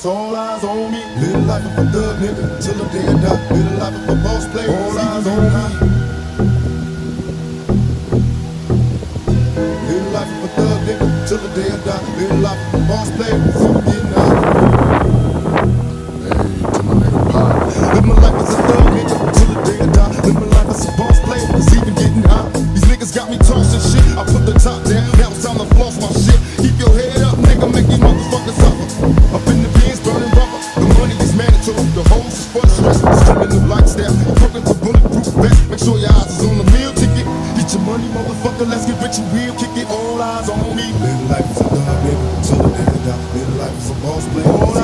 It's all eyes on me. Live life of a thug nigga till the day I die. Live life of a boss player. All eyes on me. Live life of a thug nigga till the day I die. Live life of a boss player. See me getting high. Hey, to my nigga Pop. Live my life as a thug nigga till the day I die. Live my life as a boss player. It's even getting high. These niggas got me tossing shit. I put the top down. Now it's time to floss my shit. Keep your head up, nigga. Make these motherfuckers suffer. Up in the bins, burning rubber. The money is mandatory. The hoes is for the stress. Streaming the lifestyle. I'm working for bulletproof vest. Make sure your eyes is on the meal ticket. Get your money, motherfucker. Let's get rich and real. Kick it. All eyes on me. Live life as a thug nigga till the day I die. Live life as a boss player.